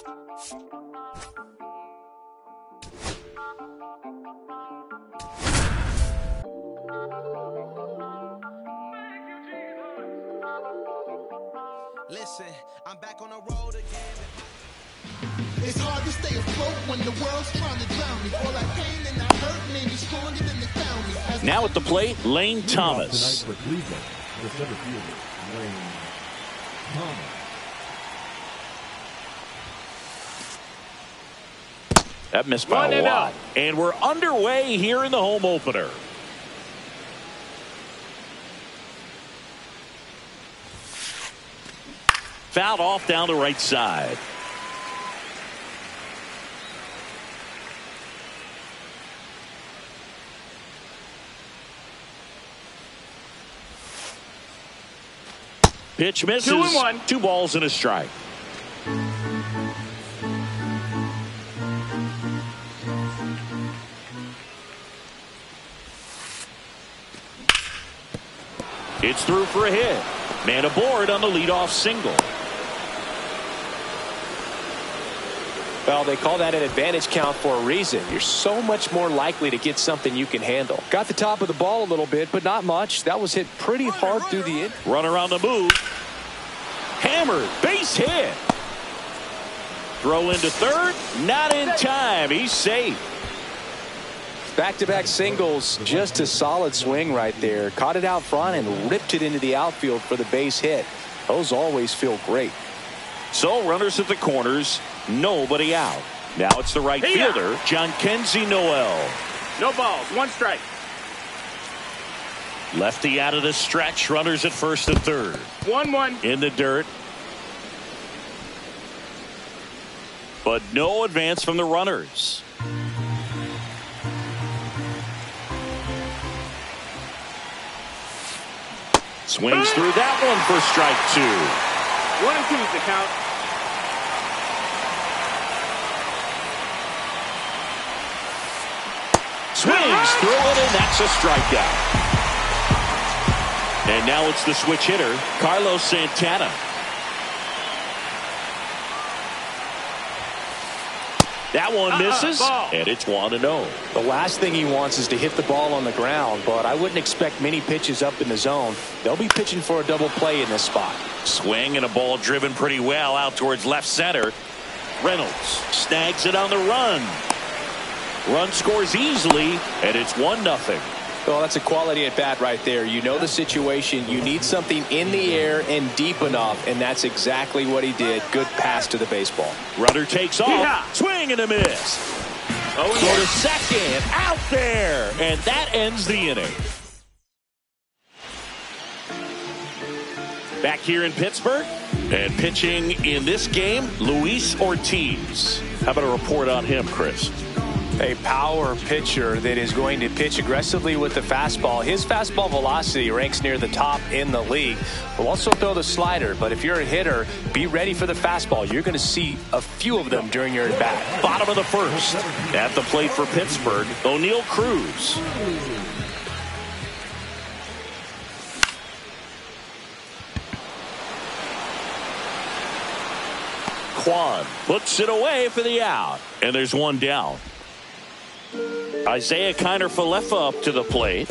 Listen, I'm back on the road again. It's hard to stay afloat when the world's trying to drown me. All that pain and that hurt made me stronger than they found me. Now at the plate, Lane Thomas. Tonight for Cleveland, the center fielder, Lane Thomas. That missed by a lot. And we're underway here in the home opener. Fouled off down the right side. Pitch misses. 2-1. 2 balls and a strike. It's through for a hit. Man aboard on the leadoff single. Well, they call that an advantage count for a reason. You're so much more likely to get something you can handle. Got the top of the ball a little bit, but not much. That was hit pretty hard through the in. Runner on the move. Hammered. Base hit. Throw into third. Not in time. He's safe. Back-to-back singles. Just a solid swing right there. Caught it out front and ripped it into the outfield for the base hit. Those always feel great. So runners at the corners. Nobody out. Now it's the right fielder, Jhonkensy Noel. No balls. 1 strike. Lefty out of the stretch. Runners at first and third. 1-1. In the dirt. But no advance from the runners. Swings through that one for strike 2. 1-2 is the count. Swings through it, and that's a strikeout. And now it's the switch hitter, Carlos Santana. That one misses, and it's 1-0. The last thing he wants is to hit the ball on the ground, but I wouldn't expect many pitches up in the zone. They'll be pitching for a double play in this spot. Swing and a ball driven pretty well out towards left center. Reynolds snags it on the run. Run scores easily, and it's 1-0. Well, that's a quality at bat right there. You know the situation. You need something in the air and deep enough, and that's exactly what he did. Good pass to the baseball. Runner takes off. Swing and a miss. Go to second. Out there. And that ends the inning. Back here in Pittsburgh. And pitching in this game, Luis Ortiz. How about a report on him, Chris? A power pitcher that is going to pitch aggressively with the fastball. His fastball velocity ranks near the top in the league. Will also throw the slider, but if you're a hitter, be ready for the fastball. You're going to see a few of them during your at-bat. Bottom of the first. At the plate for Pittsburgh, O'Neal Cruz. Kwan puts it away for the out. And there's one down. Isaiah Kiner-Falefa up to the plate.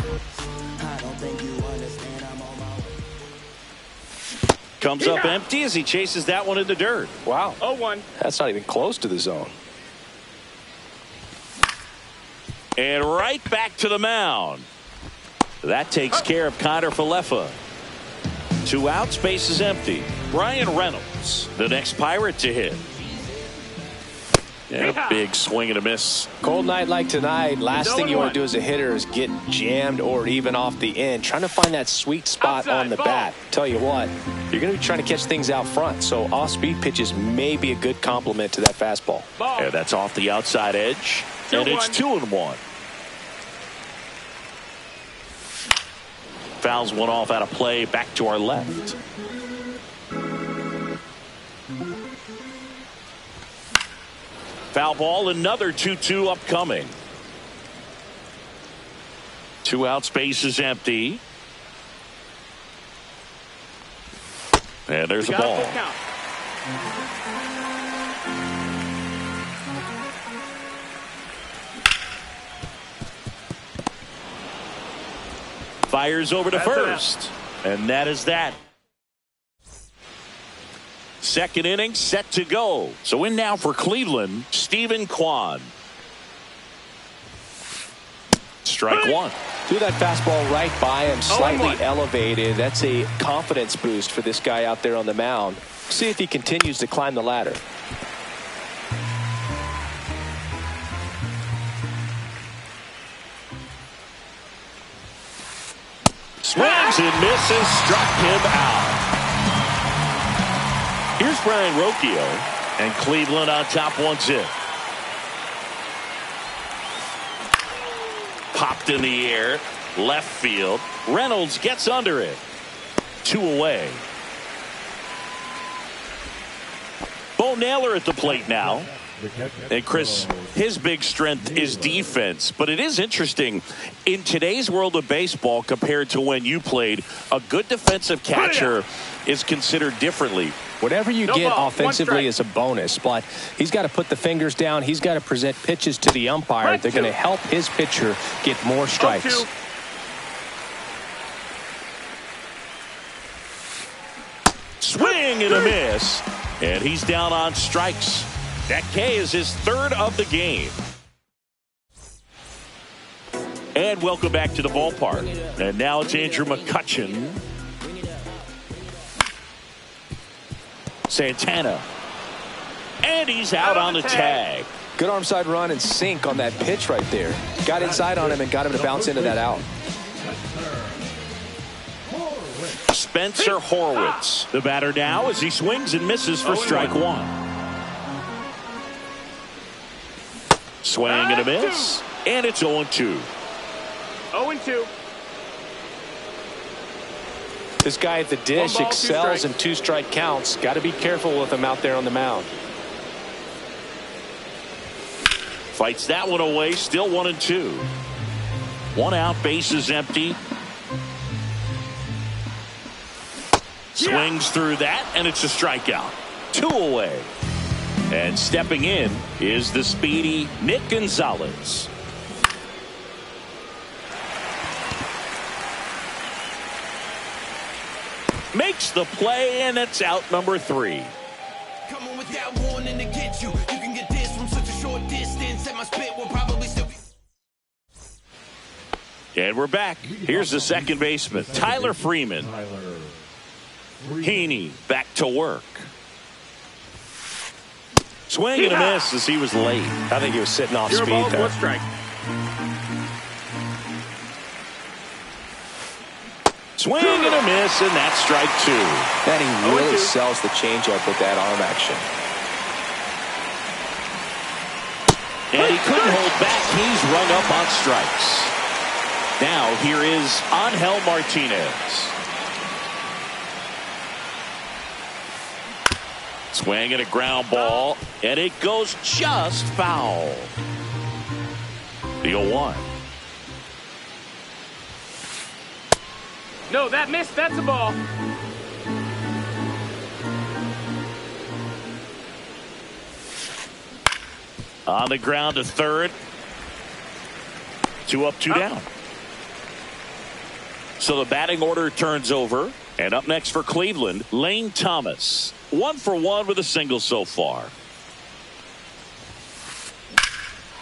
Comes up empty as he chases that one in the dirt. Wow. 0-1. That's not even close to the zone. And right back to the mound. That takes care of Kiner-Falefa. 2 outs, base is empty. Brian Reynolds, the next Pirate to hit. And a big swing and a miss. Cold night like tonight, last thing you want to do as a hitter is get jammed or even off the end. Trying to find that sweet spot on the bat. Tell you what, you're going to be trying to catch things out front, so off-speed pitches may be a good complement to that fastball. And that's off the outside edge. And it's 2-1. Fouls one off out of play, back to our left. Foul ball, another 2-2 upcoming. 2 outs, base is empty. And there's a ball. Fires over to first. And that is that. Second inning set to go. So in now for Cleveland, Stephen Kwan. Strike one. Threw that fastball right by him, slightly elevated. That's a confidence boost for this guy out there on the mound. See if he continues to climb the ladder. Swings and misses, struck him out. Here's Brian Rocchio, and Cleveland on top 1-0. Popped in the air, left field. Reynolds gets under it. 2 away. Bo Naylor at the plate now. And Chris, his big strength is defense, but it is interesting in today's world of baseball compared to when you played. A good defensive catcher is considered differently. Whatever you get offensively is a bonus, but he's got to put the fingers down. He's got to present pitches to the umpire. They're going to help his pitcher get more strikes. Swing and a miss, and he's down on strikes. That K is his 3rd of the game. And welcome back to the ballpark. And now it's Andrew McCutchen. Santana. And he's out on the tag. Good arm side run and sink on that pitch right there. Got inside on him and got him to bounce into that out. Spencer Horwitz, the batter now as he swings and misses for strike one. Swing and a miss, and it's 0-2. 0-2. This guy at the dish excels in 2-strike counts. Got to be careful with him out there on the mound. Fights that one away, still 1-2. 1 out, bases empty. Swings through that, and it's a strikeout. 2 away. And stepping in is the speedy Nick Gonzalez. Makes the play, and it's out number 3. Come on without warning to get you. You can get this from such a short distance, and my spit will probably still be. And we're back. Here's the second baseman, Tyler Freeman. Heaney back to work. Swing and a miss as he was late. I think he was sitting off 0 speed balls, there. 1 strike. Swing and a miss, and that's strike 2. That he really sells the changeup with that arm action. And he couldn't hold back. He's rung up on strikes. Now here is Angel Martinez. Swing and a ground ball, and it goes just foul. The 0-1. No, that missed. That's a ball. On the ground to third. 2 up, 2 down. So the batting order turns over. And up next for Cleveland, Lane Thomas. 1 for 1 with a single so far.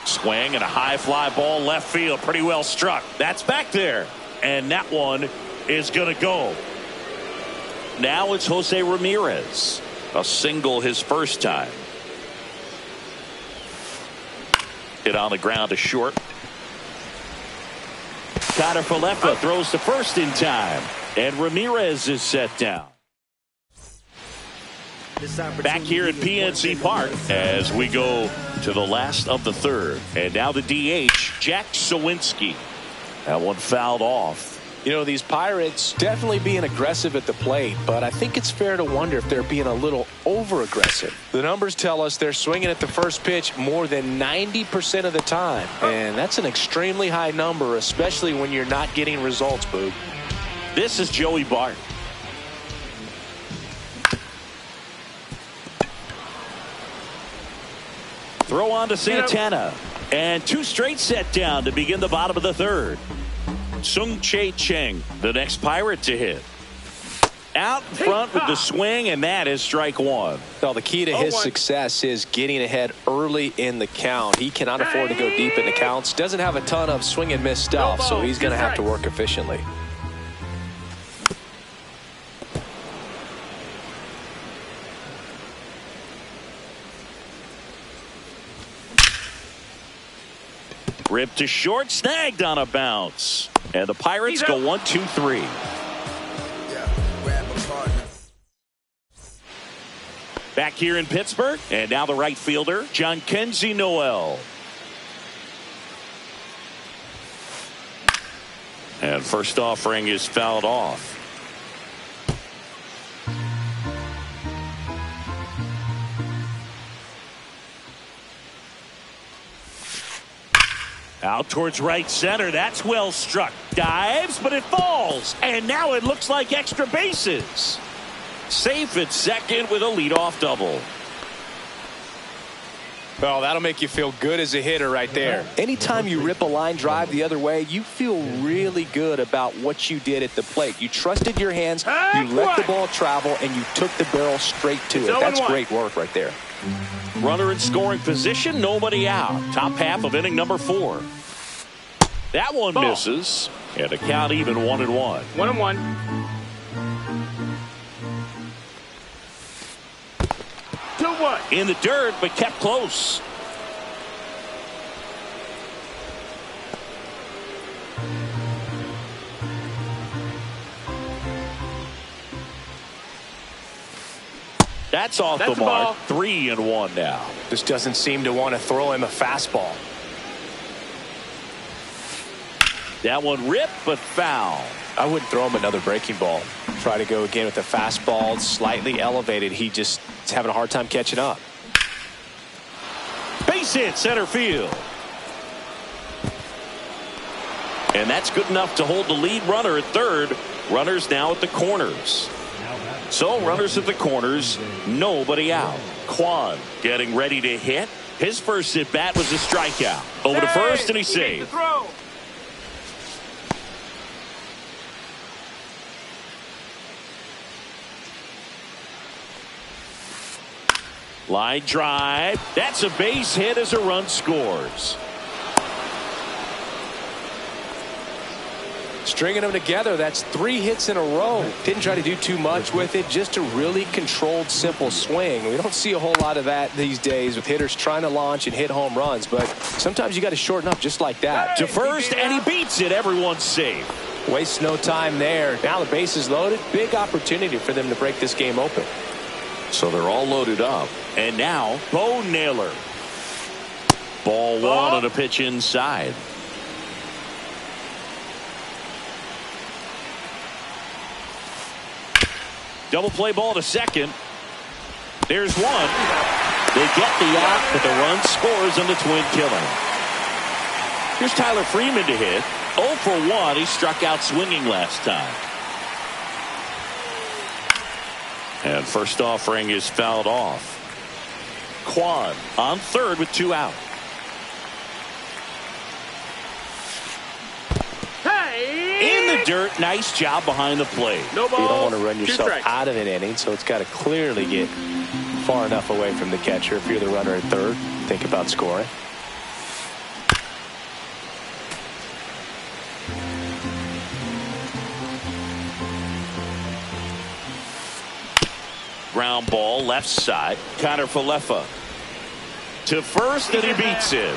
Swing and a high fly ball left field. Pretty well struck. That's back there. And that one is going to go. Now it's Jose Ramirez. A single his first time. Hit on the ground to short. Connor Falefa throws to first in time. And Ramirez is set down. Back here at PNC Park as we go to the last of the third. And now the DH, Jack Sawinski. That one fouled off. You know, these Pirates definitely being aggressive at the plate, but I think it's fair to wonder if they're being a little over-aggressive. The numbers tell us they're swinging at the first pitch more than 90% of the time. And that's an extremely high number, especially when you're not getting results, Boog. This is Joey Bart. Throw on to Santana. And 2 straight set down to begin the bottom of the third. Sung-Chae Cheng, the next Pirate to hit. Out in front with the swing, and that is strike one. Well, the key to his success is getting ahead early in the count. He cannot afford to go deep in the counts. Doesn't have a ton of swing and miss stuff, so he's going to have to work efficiently. Rip to short, snagged on a bounce. And the Pirates go 1-2-3. Back here in Pittsburgh, and now the right fielder, Jhonkensy Noel. And first offering is fouled off. Out towards right center. That's well struck. Dives, but it falls. And now it looks like extra bases. Safe at second with a leadoff double. Well, that'll make you feel good as a hitter right there. Anytime you rip a line drive the other way, you feel really good about what you did at the plate. You trusted your hands, you let the ball travel, and you took the barrel straight to it. That's great work right there. Runner in scoring position, nobody out. Top half of inning number 4. That one misses, and the count even 1-1. 1-1. 2-1. In the dirt, but kept close. That's off the mark. 3-1 now. Just doesn't seem to want to throw him a fastball. That one ripped, but foul. I wouldn't throw him another breaking ball. Try to go again with the fastball, slightly elevated. He just is having a hard time catching up. Base hit center field. And that's good enough to hold the lead runner at third. Runners now at the corners. So runners at the corners, nobody out. Kwan getting ready to hit. His first at bat was a strikeout. Over to first, and he's saved. Line drive. That's a base hit as a run scores. Stringing them together, that's 3 hits in a row. Didn't try to do too much with it, just a really controlled, simple swing. We don't see a whole lot of that these days with hitters trying to launch and hit home runs, but sometimes you got to shorten up just like that. To first, and he beats it. Everyone's safe. Wastes no time there. Now the base is loaded. Big opportunity for them to break this game open. So they're all loaded up. And now, Bo Naylor. Ball 1 on a pitch inside. Double play ball to second. There's one. They get the out, but the run scores on the twin killing. Here's Tyler Freeman to hit. 0 for 1. He struck out swinging last time. And first offering is fouled off. Kwan on third with 2 out. In the dirt, nice job behind the plate. No ball. You don't want to run yourself out of an inning, so it's got to clearly get far enough away from the catcher. If you're the runner at third, think about scoring. Ground ball left side. Connor Falefa to first, and he beats it.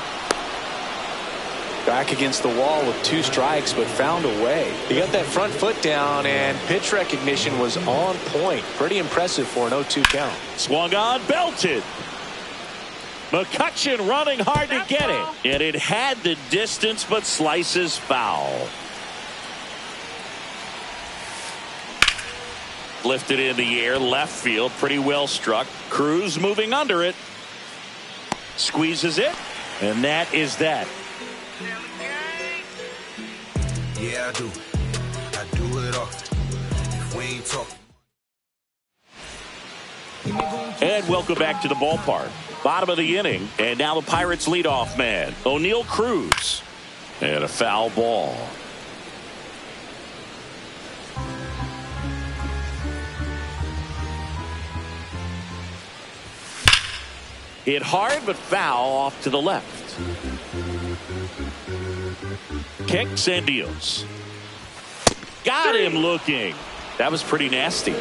Back against the wall with 2 strikes, but found a way. He got that front foot down, and pitch recognition was on point. Pretty impressive for an 0-2 count. Swung on, belted. McCutchen running hard to get it. And it had the distance, but slices foul. Lifted in the air, left field, pretty well struck. Cruz moving under it. Squeezes it, and that is that. Yeah, I do. I do it all. If we ain't talking. And welcome back to the ballpark. Bottom of the inning, and now the Pirates leadoff man, O'Neal Cruz. And a foul ball. Hit hard, but foul off to the left. Kicks and deals. Got him looking. That was pretty nasty.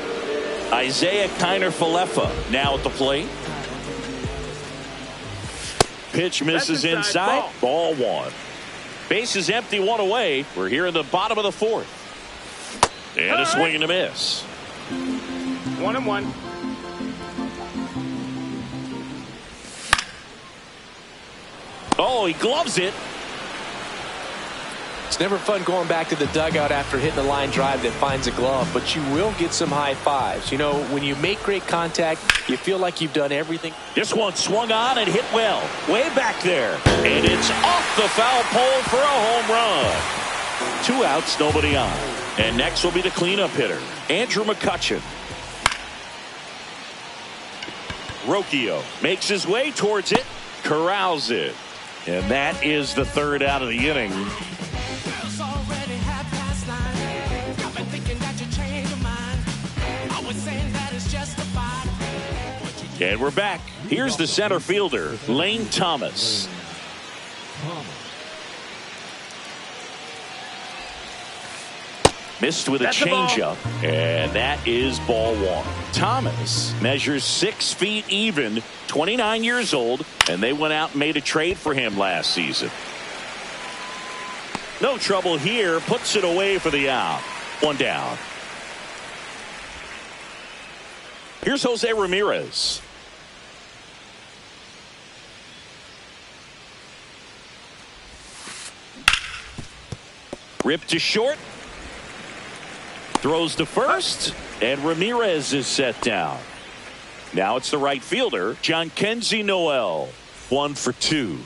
Isaiah Kiner-Falefa now at the plate. Pitch misses inside. Ball one. Base is empty, one away. We're here in the bottom of the fourth. And a swing and a miss. 1-1. Oh, he gloves it. It's never fun going back to the dugout after hitting a line drive that finds a glove, but you will get some high fives. You know, when you make great contact, you feel like you've done everything. This one swung on and hit well. Way back there. And it's off the foul pole for a home run. 2 outs, nobody on. And next will be the cleanup hitter, Andrew McCutchen. Rocchio makes his way towards it, corrals it. And that is the 3rd out of the inning. And we're back. Here's the center fielder, Lane Thomas. Missed with a changeup, and that is ball one. Thomas measures 6 feet even, 29 years old, and they went out and made a trade for him last season. No trouble here, puts it away for the out. 1 down. Here's Jose Ramirez. Ripped to short. Throws to first, and Ramirez is set down. Now it's the right fielder, Jhonkensy Noel. 1 for 2.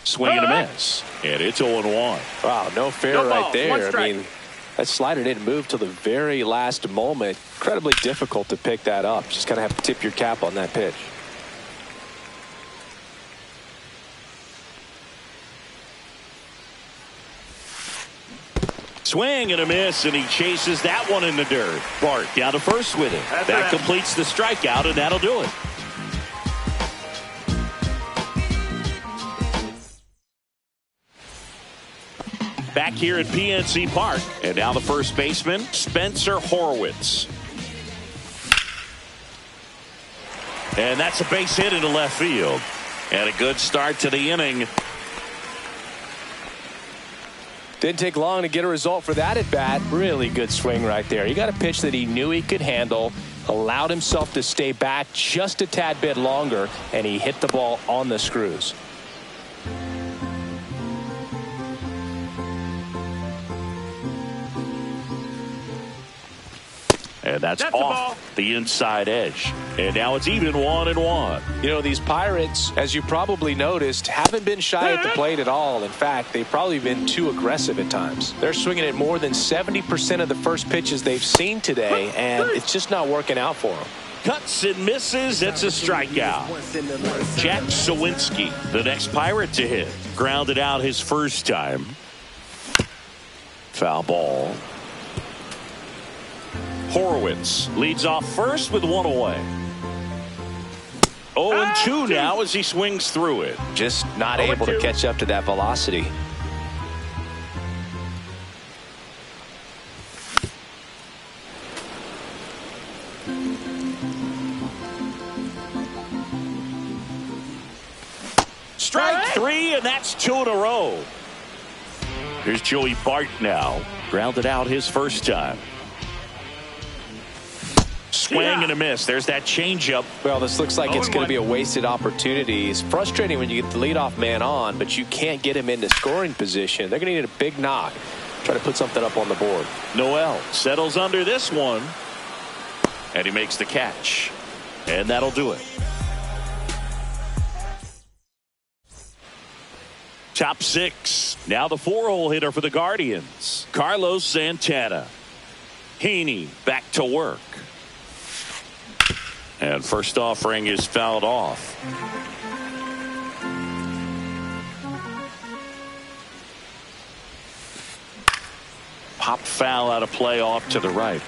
Swing and a miss, and it's 0-1. Wow, no fair right there. I mean, that slider didn't move till the very last moment. Incredibly difficult to pick that up. Just kind of have to tip your cap on that pitch. Swing and a miss, and he chases that one in the dirt. Bart down to first with it. That completes the strikeout, and that'll do it. Back here at PNC Park, and now the first baseman, Spencer Horwitz. And that's a base hit into left field. And a good start to the inning. Didn't take long to get a result for that at bat. Really good swing right there. He got a pitch that he knew he could handle, allowed himself to stay back just a tad bit longer, and he hit the ball on the screws. And that's off the inside edge. And now it's even 1-1. You know, these Pirates, as you probably noticed, haven't been shy at the plate at all. In fact, they've probably been too aggressive at times. They're swinging at more than 70% of the first pitches they've seen today, and it's just not working out for them. Cuts and misses. It's a strikeout. Jack Sawinski, the next Pirate to hit. Grounded out his first time. Foul ball. Horwitz leads off first with 1 away. 0-2 now as he swings through it. Just not able to catch up to that velocity. Strike 3, and that's 2 in a row. Here's Joey Bart now. Grounded out his first time. Swing and a miss. There's that changeup. Well, this looks like it's going to be a wasted opportunity. It's frustrating when you get the leadoff man on, but you can't get him into scoring position. They're going to need a big knock. Try to put something up on the board. Noel settles under this one, and he makes the catch. And that'll do it. Top 6. Now the 4-hole hitter for the Guardians, Carlos Santana. Heaney back to work. And first offering is fouled off. Pop foul out of play off to the right.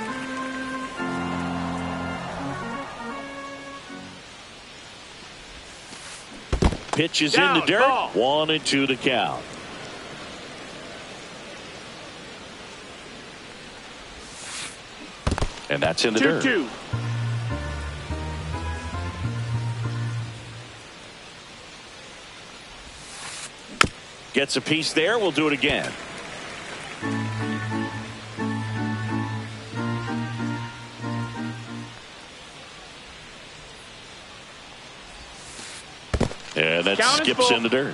pitch is Down, in the dirt. ball. 1-2 to count. And that's in the dirt. 2-2. Gets a piece there. We'll do it again. And that Count is skips full. in the dirt.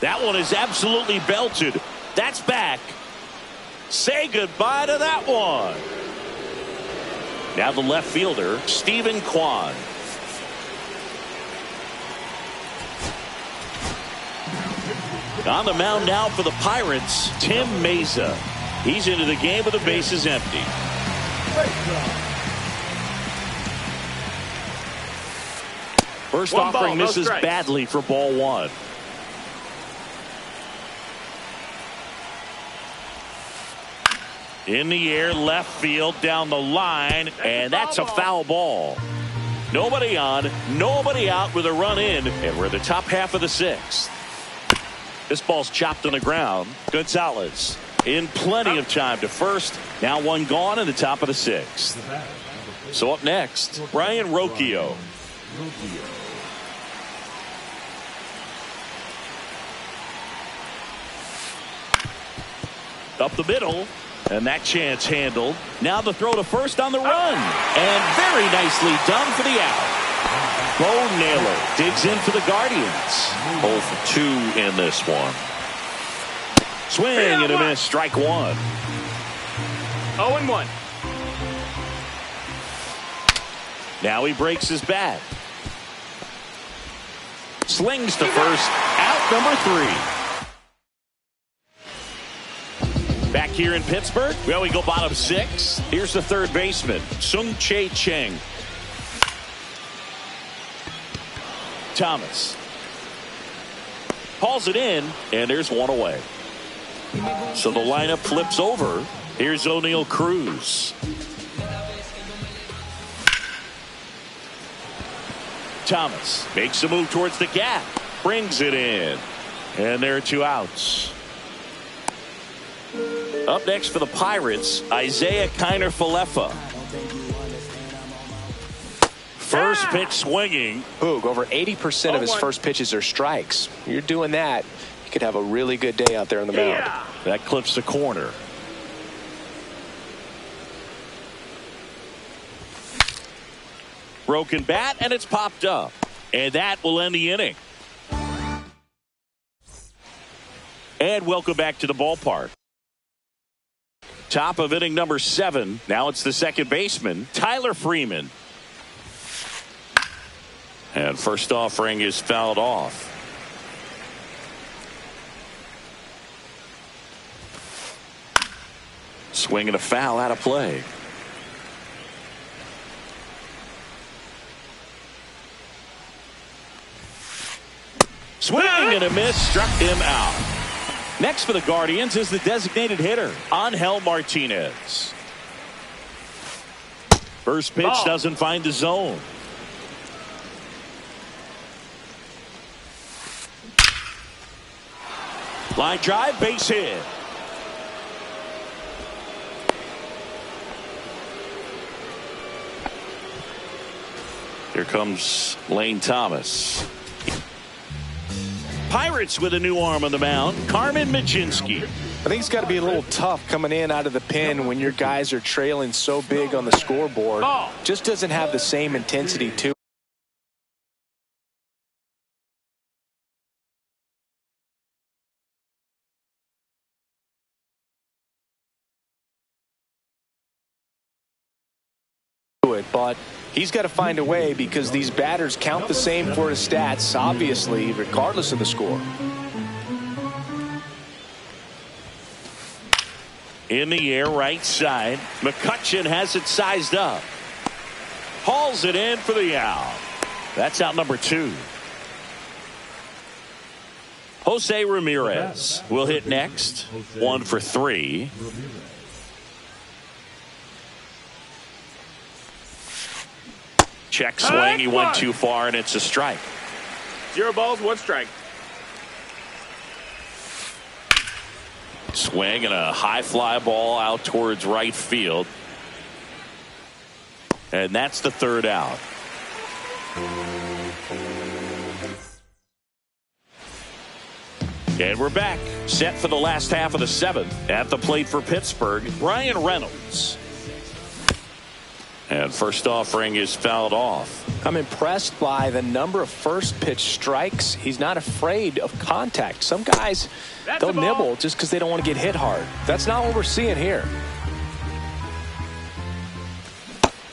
That one is absolutely belted. That's back. Say goodbye to that one. Now the left fielder, Stephen Kwan. On the mound now for the Pirates, Tim Meza. He's into the game with the bases empty. First One ball, offering no misses strikes. badly for ball one. In the air, left field, down the line, and that's a foul ball. Nobody on, nobody out with a run in, and we're in the top half of the sixth. This ball's chopped on the ground. Gonzalez in plenty of time to first. Now one gone in the top of the sixth. So up next, Brian Rocchio. Up the middle. And that chance handled. Now the throw to first on the run. And very nicely done for the out. Bo Naylor digs in for the Guardians. 0 for 2 in this one. Swing and a miss. Strike one. 0-1. Now he breaks his bat. Slings to first. Out number 3. Back here in Pittsburgh, well, we go bottom 6. Here's the third baseman, Sung-Chae Cheng. Thomas hauls it in, and there's one away. So the lineup flips over. Here's O'Neal Cruz. Thomas makes a move towards the gap, brings it in, and there are 2 outs. Up next for the Pirates, Isaiah Kiner-Falefa. First pitch swinging. Boog, over 80% of his 0-1. first pitches are strikes. You're doing that, you could have a really good day out there on the mound. Yeah. That clips the corner. Broken bat, and it's popped up. And that will end the inning. And welcome back to the ballpark. Top of inning number 7. Now it's the second baseman, Tyler Freeman. And first offering is fouled off. Swing and a foul out of play. Swing and a miss, struck him out. Next for the Guardians is the designated hitter, Angel Martinez. First pitch doesn't find the zone. Line drive, base hit. Here comes Lane Thomas. Pirates with a new arm on the mound, Carmen Mlodzinski. I think it's got to be a little tough coming in out of the pen when your guys are trailing so big on the scoreboard. Just doesn't have the same intensity to it, but he's got to find a way because these batters count the same for his stats, obviously, regardless of the score. In the air, right side. McCutchen has it sized up. Hauls it in for the out. That's out number 2. Jose Ramirez will hit next. 1 for 3. Check swing. He went too far, and it's a strike. 0 balls, 1 strike. Swing and a high fly ball out towards right field. And that's the 3rd out. And we're back, set for the last half of the 7th. At the plate for Pittsburgh, Brian Reynolds. And first offering is fouled off. I'm impressed by the number of first pitch strikes. He's not afraid of contact. Some guys, they'll nibble just because they don't want to get hit hard. That's not what we're seeing here.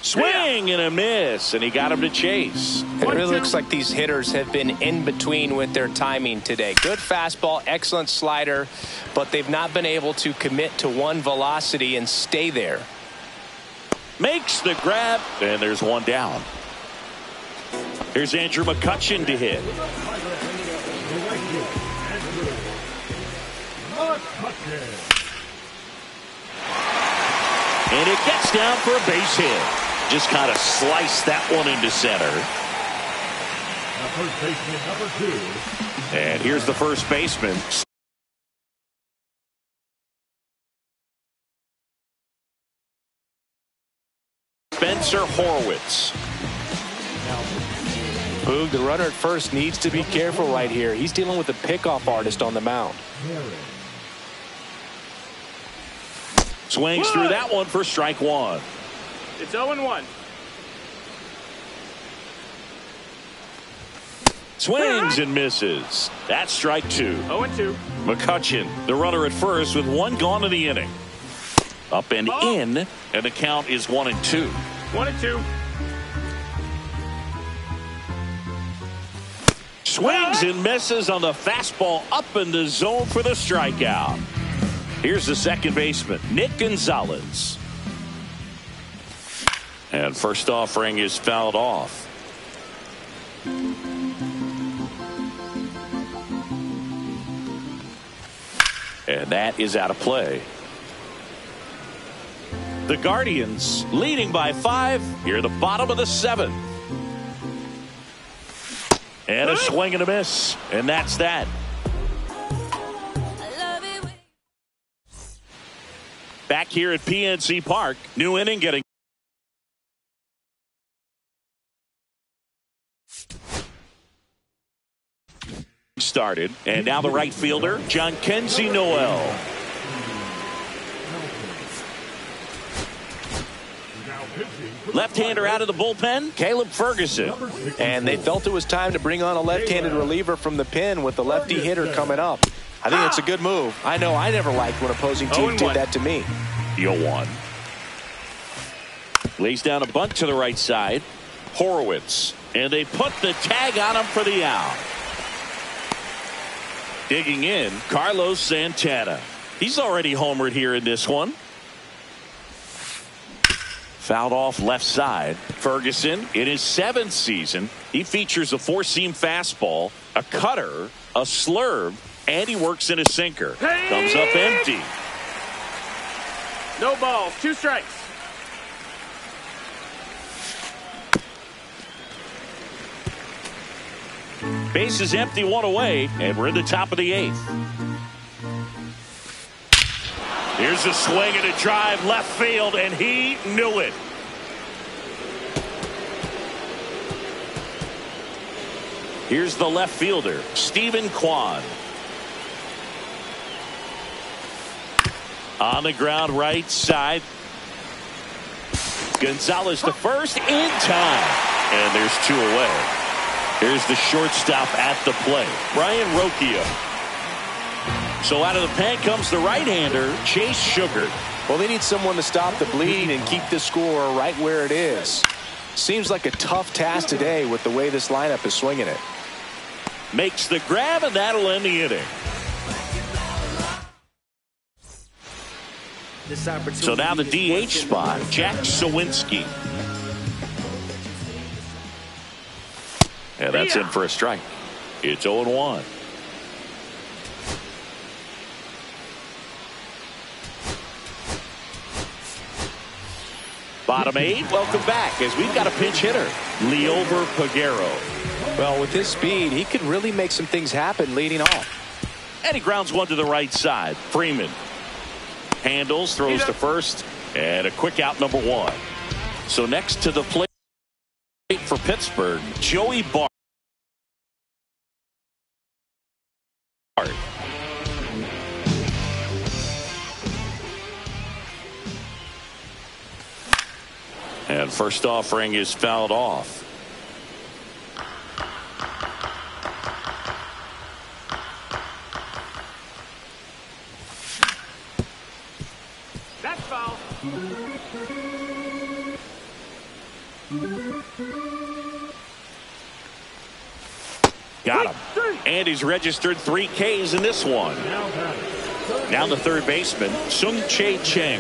Swing and a miss, and he got him to chase. It really looks like these hitters have been in between with their timing today. Good fastball, excellent slider, but they've not been able to commit to one velocity and stay there. Makes the grab, and there's 1 down. Here's Andrew McCutchen to hit. And it gets down for a base hit. Just kind of sliced that one into center. First baseman number 2. And here's the first baseman. Spencer Horwitz. Boog, the runner at first needs to be careful right here. He's dealing with a pickoff artist on the mound. Swings through that one for strike 1. It's 0-1. Swings and misses. That's strike 2. 0-2. McCutchen, the runner at first with 1 gone in the inning. Up and in, and the count is 1-2. 1-2. Swings and misses on the fastball up in the zone for the strikeout. Here's the second baseman, Nick Gonzalez. And first offering is fouled off. And that is out of play. The Guardians leading by 5 here at the bottom of the 7th. And a swing and a miss. And that's that. Back here at PNC Park, new inning getting started. And now the right fielder, John Kenzie Noel. Left-hander out of the bullpen, Caleb Ferguson. And they felt it was time to bring on a left-handed reliever from the pen with the lefty hitter coming up. I think it's a good move. I know I never liked when opposing teams did that to me. 0-1. Lays down a bunt to the right side. Horowitz. And they put the tag on him for the out. Digging in, Carlos Santana. He's already homered here in this one. Fouled off left side. Ferguson in his 7th season. He features a 4-seam fastball, a cutter, a slurve, and he works in a sinker. Comes up empty. No balls, 2 strikes. Base is empty, 1 away, and we're in the top of the 8th. Here's a swing and a drive left field, and he knew it. Here's the left fielder, Stephen Kwan. On the ground right side. Gonzalez to first in time. And there's 2 away. Here's the shortstop at the plate, Brian Rocchio. So out of the pen comes the right-hander, Chase Sugar. Well, they need someone to stop the bleed and keep the score right where it is. Seems like a tough task today with the way this lineup is swinging it. Makes the grab, and that'll end the inning. So now the DH spot, Jack Sawinski. And that's in for a strike. It's 0-1. Bottom 8, welcome back as we've got a pinch hitter, Liover Peguero. Well, with his speed, he could really make some things happen leading off. And he grounds one to the right side. Freeman handles, throws to first, and a quick out, number 1. So next to the plate for Pittsburgh, Joey Bart. And first offering is fouled off. That's foul. Got him. And he's registered 3 Ks in this one. Now the third baseman, Sung-Chae Cheng.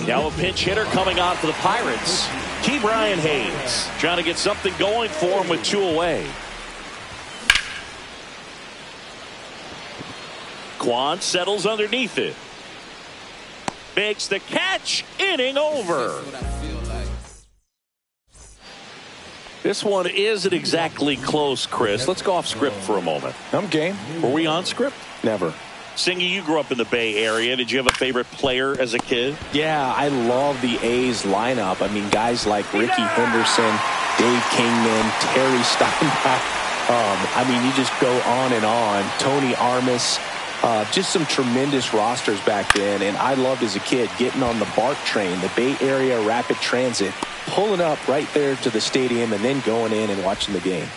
Now a pinch hitter coming on for the Pirates, Ke'Bryan Hayes, trying to get something going for him with 2 away. Quan settles underneath it. Makes the catch. Inning over. This one isn't exactly close, Chris. Let's go off script for a moment. I'm game. Were we on script? Never. Singy, you grew up in the Bay Area. Did you have a favorite player as a kid? Yeah, I love the A's lineup. I mean, guys like Ricky Henderson, Dave Kingman, Terry Steinbach. I mean, you just go on and on. Tony Armas. Just some tremendous rosters back then. And I loved as a kid getting on the BART train, the Bay Area Rapid Transit, pulling up right there to the stadium and then going in and watching the game.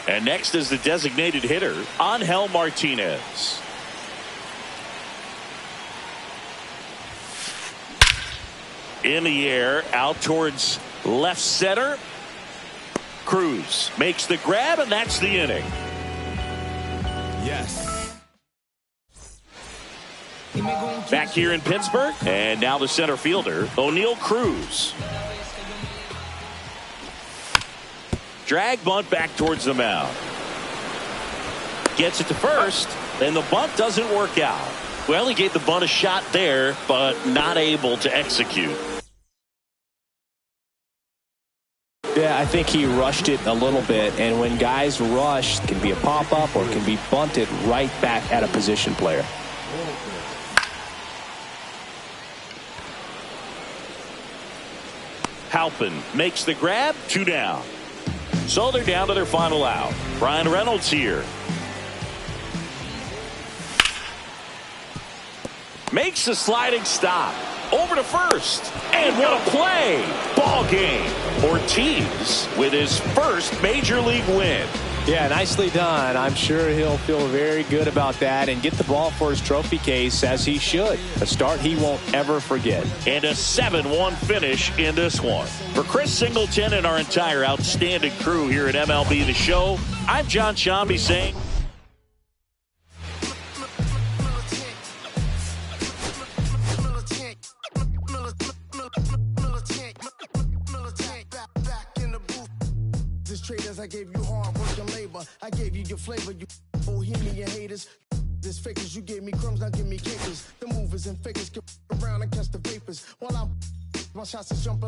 And next is the designated hitter, Angel Martinez. In the air, out towards left center. Cruz makes the grab, and that's the inning. Yes. Back here in Pittsburgh, and now the center fielder, O'Neal Cruz. Drag bunt back towards the mound. Gets it to first, and the bunt doesn't work out. Well, he gave the bunt a shot there, but not able to execute. Yeah, I think he rushed it a little bit, and when guys rush, it can be a pop-up or it can be bunted right back at a position player. Halpin makes the grab, 2 down. So they're down to their final out. Brian Reynolds here. Makes a sliding stop. Over to first. And what a play. Ball game. Ortiz with his first major league win. Yeah, nicely done. I'm sure he'll feel very good about that and get the ball for his trophy case, as he should. A start he won't ever forget. And a 7-1 finish in this one. For Chris Singleton and our entire outstanding crew here at MLB The Show, I'm John Shambi saying... Traders, I gave you hard work and labor. I gave you your flavor, you bohemian haters. This fakers, you gave me crumbs, now give me capers. The movers and fakers get around and catch the vapors. While my shots is jumping.